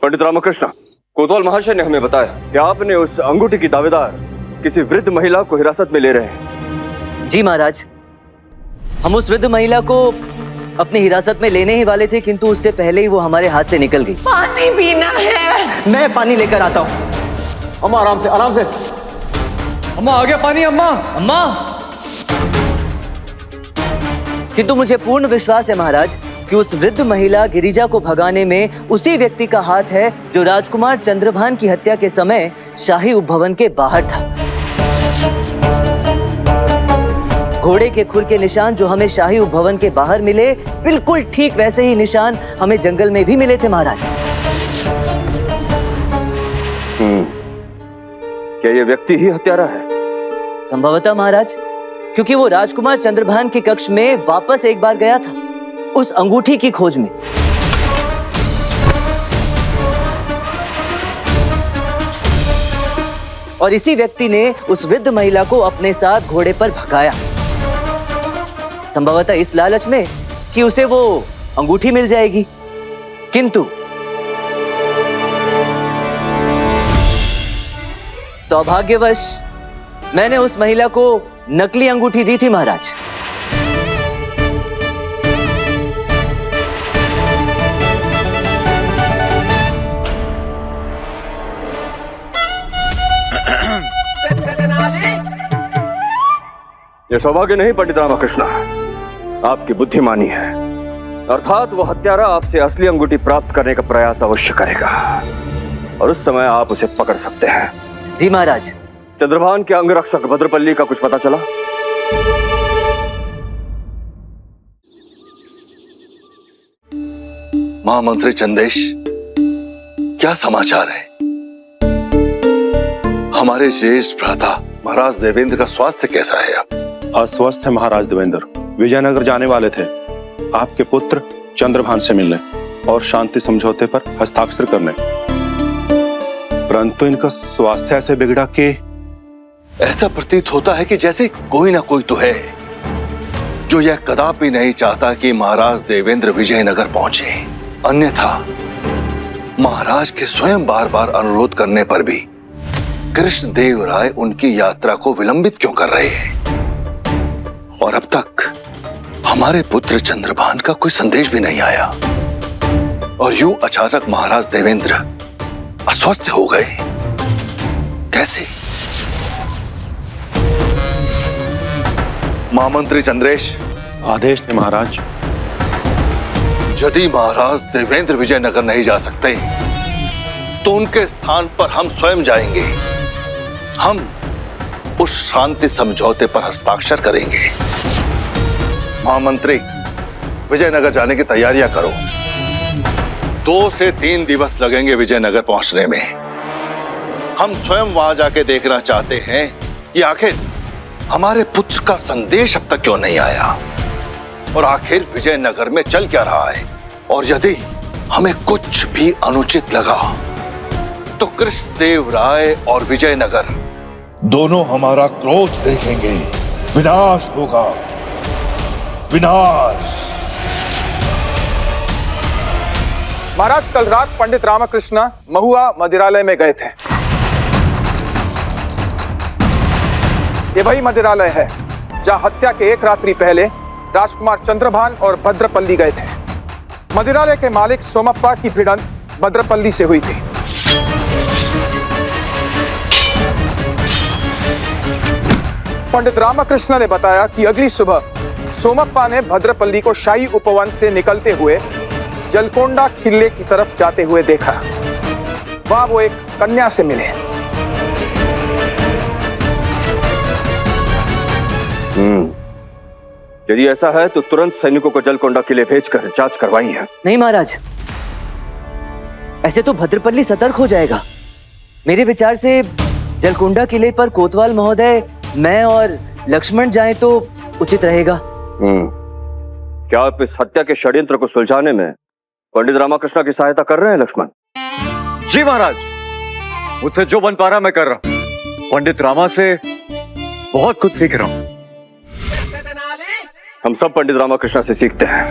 पंडित रामकृष्ण, कोतवाल महाशय ने हमें बताया कि आपने उस अंगूठी की दावेदार किसी वृद्ध महिला को हिरासत में ले रहे हैं। जी महाराज, हम उस वृद्ध महिला को अपनी हिरासत में लेने ही वाले थे, किंतु उससे पहले ही वो हमारे हाथ से निकल गई। पानी पीना है। मैं पानी लेकर आता हूँ। अम्मा आराम से, आराम से। अम्मा आ गया पानी। अम्मा, अम्मा। किंतु मुझे पूर्ण विश्वास है महाराज कि उस वृद्ध महिला गिरिजा को भगाने में उसी व्यक्ति का हाथ है जो राजकुमार चंद्रभान की हत्या के समय शाही उपभवन के बाहर था। घोड़े के खुर के निशान जो हमें शाही उपभवन के बाहर मिले, बिल्कुल ठीक वैसे ही निशान हमें जंगल में भी मिले थे महाराज। क्या ये व्यक्ति ही हत्यारा है? संभवतः महाराज, क्योंकि वो राजकुमार चंद्रभान के कक्ष में वापस एक बार गया था उस अंगूठी की खोज में। और इसी व्यक्ति ने उस वृद्ध महिला को अपने साथ घोड़े पर भगाया, संभवतः इस लालच में कि उसे वो अंगूठी मिल जाएगी। किंतु सौभाग्यवश मैंने उस महिला को नकली अंगूठी दी थी महाराज। ये सौभाग्य नहीं पंडित रामकृष्ण, आपकी बुद्धिमानी है। अर्थात वो हत्यारा आपसे असली अंगूठी प्राप्त करने का प्रयास अवश्य करेगा और उस समय आप उसे पकड़ सकते हैं। जी महाराज। चंद्रभान के अंगरक्षक भद्रपल्ली का कुछ पता चला? महामंत्री चंदेश, क्या समाचार है? हमारे ज्येष्ठ भ्राता महाराज देवेंद्र का स्वास्थ्य कैसा है अब? अस्वस्थ है महाराज देवेंद्र। विजयनगर जाने वाले थे आपके पुत्र चंद्रभान से मिलने और शांति समझौते पर हस्ताक्षर करने, परंतु इनका स्वास्थ्य ऐसे बिगड़ा कि ऐसा प्रतीत होता है कि जैसे कोई ना कोई तो है जो यह कदापि नहीं चाहता कि महाराज देवेंद्र विजयनगर पहुंचे। अन्यथा महाराज के स्वयं बार बार अनुरोध करने पर भी कृष्णदेव राय उनकी यात्रा को विलंबित क्यों कर रहे हैं? और अब तक हमारे पुत्र चंद्रभान का कोई संदेश भी नहीं आया और यूं अचानक महाराज देवेंद्र अस्वस्थ हो गए। कैसे? महामंत्री चंद्रेश, आदेश थे महाराज। यदि महाराज देवेंद्र विजयनगर नहीं जा सकते तो उनके स्थान पर हम स्वयं जाएंगे। हम उस शांति समझौते पर हस्ताक्षर करेंगे। महामंत्री, विजयनगर जाने की तैयारियां करो। 2 से 3 दिवस लगेंगे विजयनगर पहुंचने में। हम स्वयं वहां जाके देखना चाहते हैं कि आखिर हमारे पुत्र का संदेश अब तक क्यों नहीं आया और आखिर विजयनगर में चल क्या रहा है। और यदि हमें कुछ भी अनुचित लगा तो कृष्णदेव राय और विजयनगर दोनों हमारा क्रोध देखेंगे। विनाश होगा, विनाश। महाराज कल रात पंडित रामकृष्ण महुआ मदिरालय में गए थे। ये वही मदिरालय है जहां हत्या के 1 रात्रि पहले राजकुमार चंद्रभान और भद्रपल्ली गए थे। मदिरालय के मालिक सोमप्पा की भिड़ंत भद्रपल्ली से हुई थी। पंडित रामकृष्ण ने बताया कि अगली सुबह सोमप्पा ने भद्रपल्ली को शाही उपवन से निकलते हुए जलकोंडा किले की तरफ जाते हुए देखा। वहां वो एक कन्या से मिले। यदि ऐसा है तो तुरंत सैनिकों को जलकोंडा किले भेजकर जांच करवाई है। नहीं महाराज, ऐसे तो भद्रपल्ली सतर्क हो जाएगा। मेरे विचार से जलकोंडा किले पर कोतवाल महोदय, मैं और लक्ष्मण जाएं तो उचित रहेगा। क्या आप इस हत्या के षड्यंत्र को सुलझाने में पंडित रामकृष्ण की सहायता कर रहे हैं लक्ष्मण? जी महाराज, मुझसे जो बन पा रहा मैं कर रहा हूं। पंडित रामा से बहुत कुछ सीख रहा हूं। हम सब पंडित रामकृष्ण से सीखते हैं।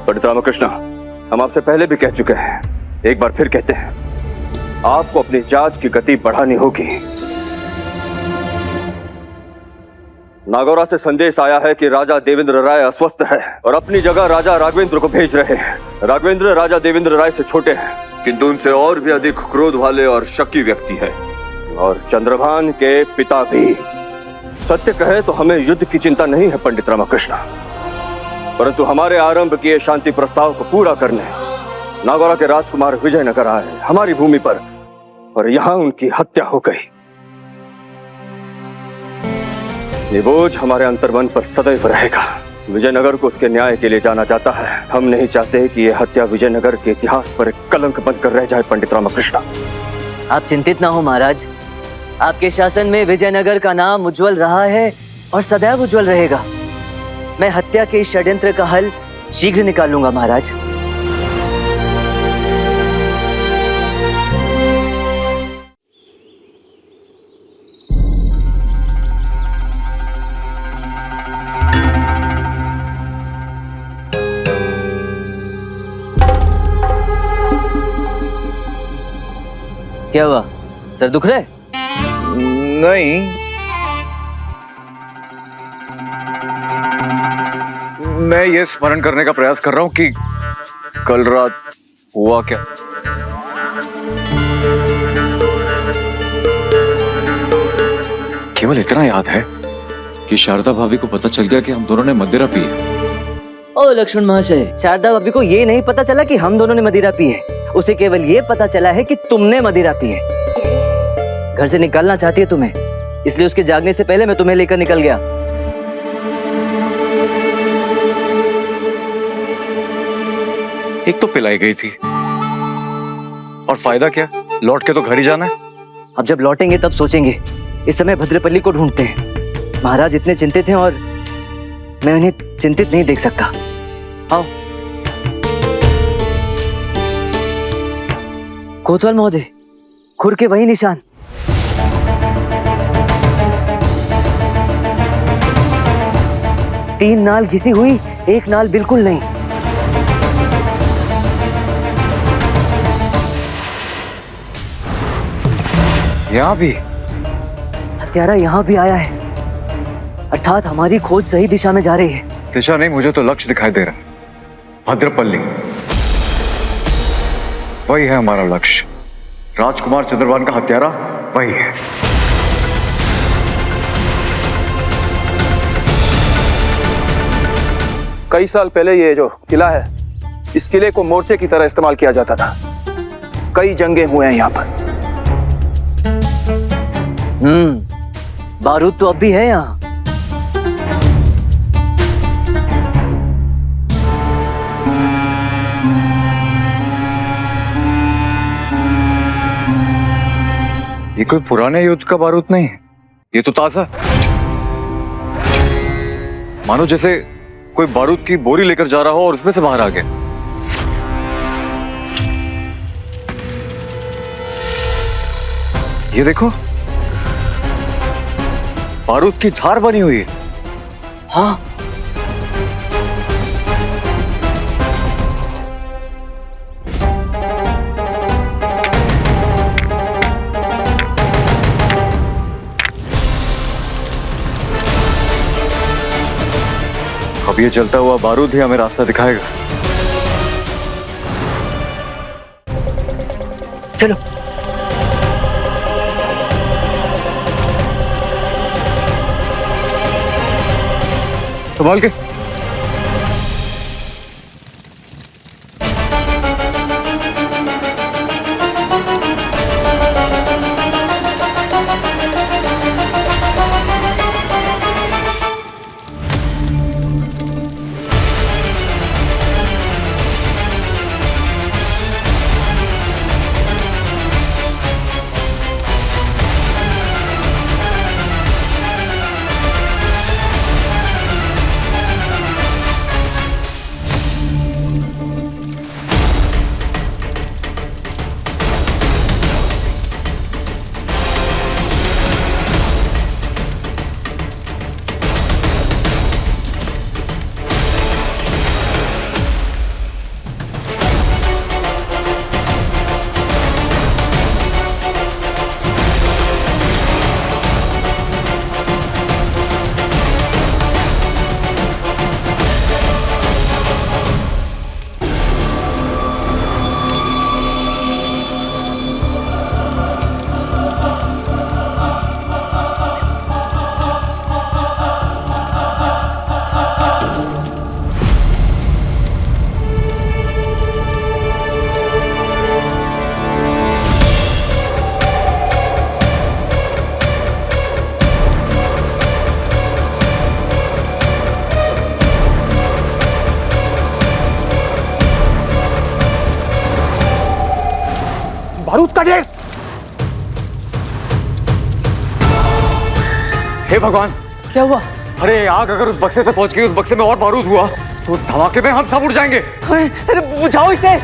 पंडित रामकृष्ण, हम आपसे पहले भी कह चुके हैं एक बार फिर कहते हैं, आपको अपनी जांच की गति बढ़ानी होगी। नागौरा से संदेश आया है कि राजा देवेंद्र राय अस्वस्थ है और अपनी जगह राजा राघवेंद्र को भेज रहे हैं। राघवेंद्र राजा देवेंद्र राय से छोटे हैं, किंतु उनसे और भी अधिक क्रोध वाले और शक्की व्यक्ति है, और चंद्रभान के पिता भी। सत्य कहे तो हमें युद्ध की चिंता नहीं है पंडित रामकृष्ण, परंतु हमारे आरंभ किए शांति प्रस्ताव को पूरा करने नागौरा के राजकुमार विजयनगर आए हमारी भूमि पर, और यहां उनकी हत्या हो गई। ये बोझ हमारे अंतर्मन पर सदैव रहेगा। विजयनगर को उसके न्याय के लिए जाना जाता है। हम नहीं चाहते कि यह हत्या विजयनगर के इतिहास पर एक कलंक बनकर रह जाए पंडित रामकृष्ण। आप चिंतित ना हो महाराज, आपके शासन में विजयनगर का नाम उज्जवल रहा है और सदैव उज्जवल रहेगा। मैं हत्या के इस षड्यंत्र का हल शीघ्र निकालूंगा महाराज। क्या हुआ, सर दुख रहे? नहीं, मैं ये स्मरण करने का प्रयास कर रहा हूं कि कल रात हुआ क्या। केवल इतना याद है कि शारदा भाभी को पता चल गया कि हम दोनों ने मदिरा पी है। ओ लक्ष्मण महाशय, शारदा भाभी को ये नहीं पता चला कि हम दोनों ने मदिरा पी है। उसे केवल ये पता चला है कि तुमने मदिरा पी है। घर से निकालना चाहती है तुम्हें, इसलिए उसके जागने से पहले मैं तुम्हें लेकर निकल गया। एक तो पिलाई गई थी, और फायदा क्या, लौट के तो घर ही जाना है। अब जब लौटेंगे तब सोचेंगे। इस समय भद्रपल्ली को ढूंढते हैं। महाराज इतने चिंतित हैं और मैं उन्हें चिंतित नहीं देख सकता। आओ। कोतवाल महोदय, खुर के वही निशान। तीन नाल घिसी हुई, एक नाल बिल्कुल नहीं। यहाँ भी हत्यारा यहाँ भी आया है, अर्थात हमारी खोज सही दिशा में जा रही है। दिशा नहीं, मुझे तो लक्ष्य दिखाई दे रहा है। भद्रपल्ली, वही है हमारा लक्ष्य। राजकुमार चंद्रभान का हत्यारा वही है। कई साल पहले ये जो किला है, इस किले को मोर्चे की तरह इस्तेमाल किया जाता था। कई जंगे हुए हैं यहाँ पर। बारूद तो अब भी है यहाँ। ये कोई पुराने युद्ध का बारूद नहीं है, ये तो ताजा। मानो जैसे कोई बारूद की बोरी लेकर जा रहा हो और उसमें से बाहर आ गया। ये देखो, बारूद की धार बनी हुई है। हाँ, अब ये चलता हुआ बारूद ही हमें रास्ता दिखाएगा। चलो। संभाल के। बारूद का ढेर। हे भगवान, क्या हुआ? अरे आग अगर उस बक्से से पहुंच गई, उस बक्से में और बारूद हुआ तो उस धमाके में हम सब उड़ जाएंगे। अरे बुझाओ इसे।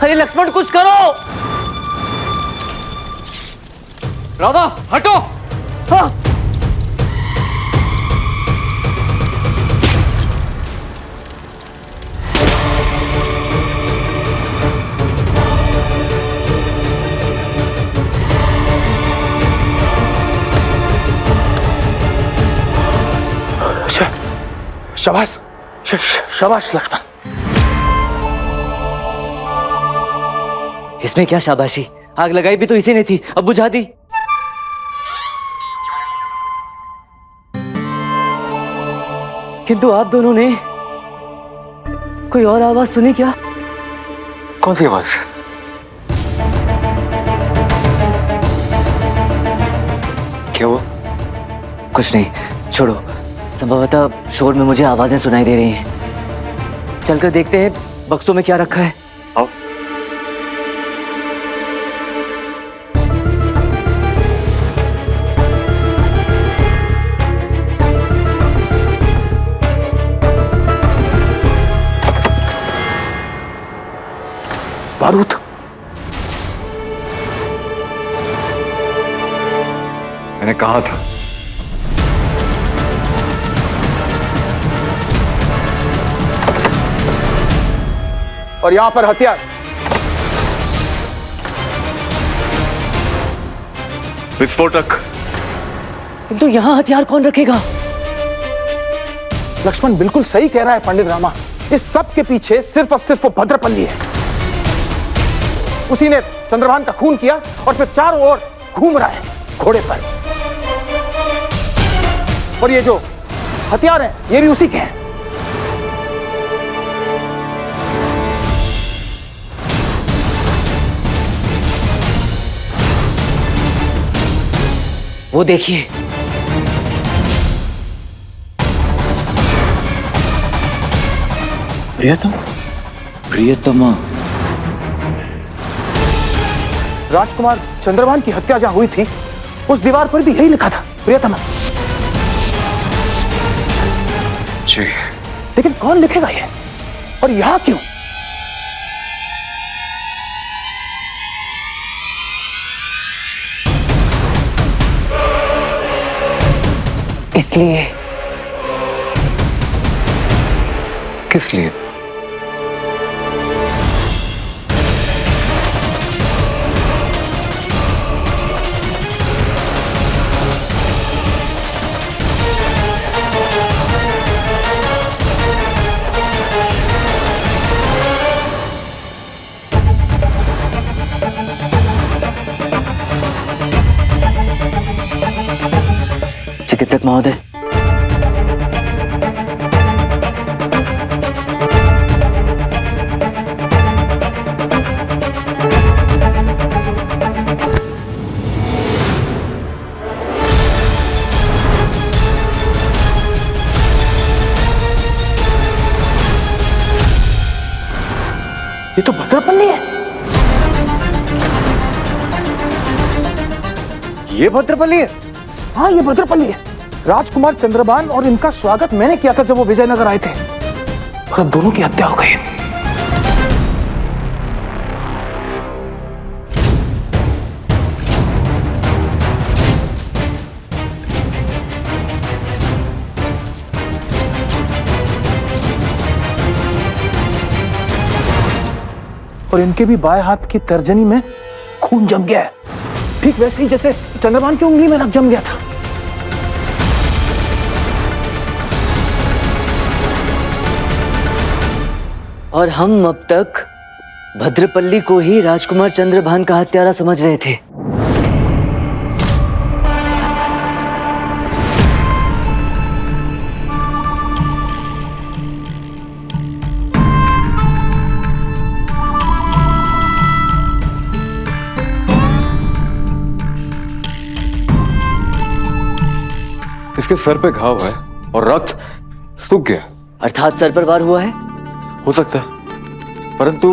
अरे लक्ष्मण कुछ करो। राधा हटो। हाँ। शाबाश, शाबाश लक्ष्मण। इसमें क्या शाबाशी? आग लगाई भी तो इसी ने थी, अब बुझा दी। किंतु आप दोनों ने कोई और आवाज सुनी क्या? कौन सी आवाज? क्या हुआ? कुछ नहीं, छोड़ो। संभवतः शोर में मुझे आवाजें सुनाई दे रही हैं। चलकर देखते हैं बक्सों में क्या रखा है। आओ। बारूद। मैंने कहा था। और यहां पर हथियार। विस्फोटक। किंतु यहाँ हथियार कौन रखेगा? लक्ष्मण बिल्कुल सही कह रहा है पंडित रामा। इस सब के पीछे सिर्फ और सिर्फ वो भद्रपल्ली है। उसी ने चंद्रभान का खून किया और फिर चारों ओर घूम रहा है घोड़े पर। और ये जो हथियार हैं, ये भी उसी के हैं। वो देखिए, प्रियतमा। राजकुमार चंद्रभान की हत्या जहां हुई थी, उस दीवार पर भी यही लिखा था, प्रियतमा। जी। लेकिन कौन लिखेगा ये? और यहां क्यों? इसलिए। किस लिए? चिकित्सक महोदय, ये तो भद्रपल्ली है। ये भद्रपल्ली है? हाँ, ये भद्रपल्ली है। राजकुमार चंद्रभान और इनका स्वागत मैंने किया था जब वो विजयनगर आए थे, और अब दोनों की हत्या हो गई। और इनके भी बाएं हाथ की तर्जनी में खून जम गया है, ठीक वैसे ही जैसे चंद्रभान की उंगली में रक्त जम गया था। और हम अब तक भद्रपल्ली को ही राजकुमार चंद्रभान का हत्यारा समझ रहे थे। इसके सर पे घाव है और रक्त सूख गया। अर्थात सर पर वार हुआ है। हो सकता है, परंतु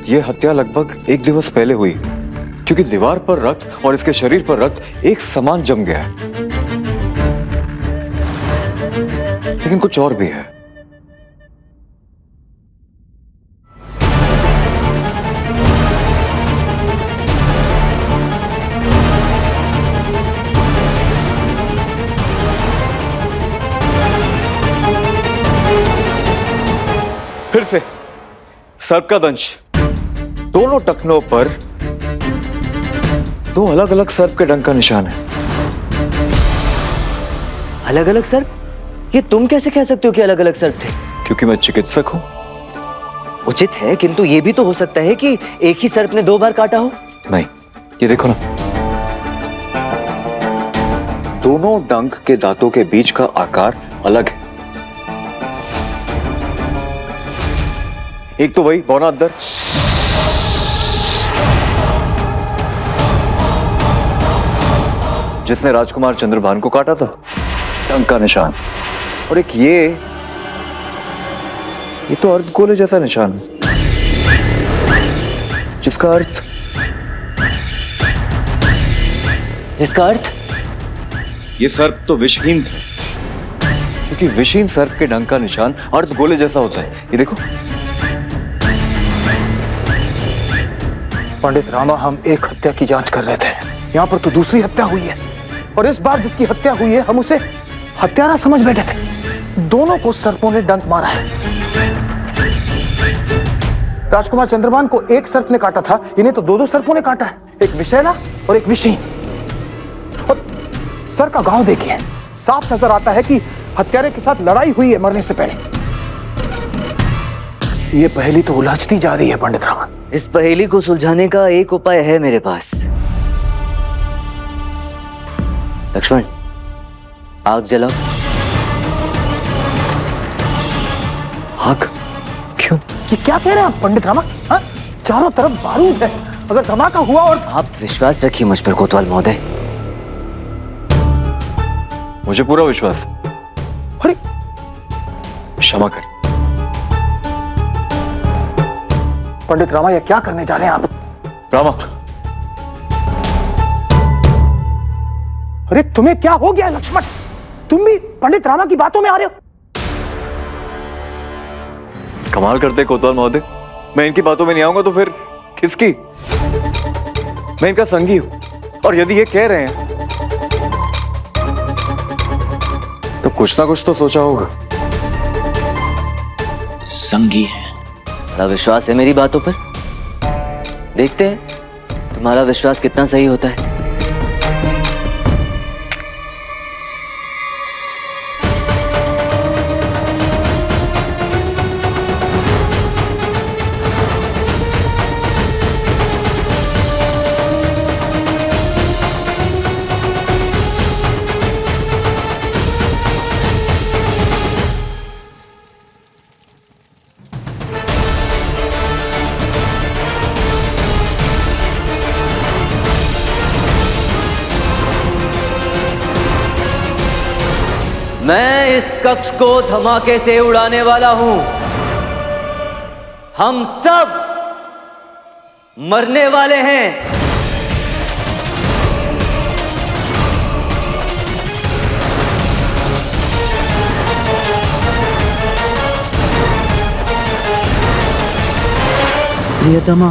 यह हत्या लगभग 1 दिवस पहले हुई, क्योंकि दीवार पर रक्त और इसके शरीर पर रक्त एक समान जम गया है। लेकिन कुछ और भी है। फिर से सर्प का दंश। दोनों टखनों पर 2 अलग अलग सर्प के डंक का निशान है। अलग अलग सर्प? ये तुम कैसे कह सकते हो कि अलग अलग सर्प थे? क्योंकि मैं चिकित्सक हूं। उचित है, किंतु ये भी तो हो सकता है कि एक ही सर्प ने 2 बार काटा हो। नहीं, ये देखो ना, दोनों डंक के दांतों के बीच का आकार अलग है। एक तो वही बौना अद्दर, जिसने राजकुमार चंद्रभान को काटा था, डंक का निशान। और एक ये तो अर्धगोले जैसा निशान है, जिसका अर्थ ये सर्प तो विषहीन था, क्योंकि विषहीन सर्प के डंक का निशान अर्धगोले जैसा होता है। ये देखो। पंडित रामा, हम एक हत्या की जांच कर रहे थे, यहाँ पर तो दूसरी हत्या हुई है, और इस बार जिसकी हत्या हुई है हम उसे हत्यारा समझ बैठे थे। दोनों को सर्पों ने डंक मारा है। राजकुमार चंद्रभान को एक सर्प ने काटा था, इन्हें तो 2 सर्पों ने काटा है, एक विषैला और एक विषहीन। और सर का घाव देखिए, साफ नजर आता है कि हत्यारे के साथ लड़ाई हुई है मरने से पहले। ये पहेली तो उलझती जा रही है पंडित रामा। इस पहेली को सुलझाने का एक उपाय है मेरे पास। लक्ष्मण, आग जलाओ। आग? क्यों? ये क्या कह रहे हैं आप पंडित रामा? हाँ? चारों तरफ बारूद है, अगर धमाका हुआ और... आप विश्वास रखिए मुझ पर कोतवाल महोदय। मुझे पूरा विश्वास। अरे क्षमा कर। पंडित रामा, ये क्या करने जा रहे हैं आप? रामा, अरे तुम्हें क्या हो गया लक्ष्मण? तुम भी पंडित रामा की बातों में आ रहे हो? कमाल करते कोतवाल महोदय, मैं इनकी बातों में नहीं आऊंगा तो फिर किसकी? मैं इनका संगी हूं, और यदि ये कह रहे हैं तो कुछ ना कुछ तो सोचा होगा। संगी है। बड़ा विश्वास है मेरी बातों पर। देखते हैं तुम्हारा विश्वास कितना सही होता है। मैं इस कक्ष को धमाके से उड़ाने वाला हूं। हम सब मरने वाले हैं। प्रियतमा,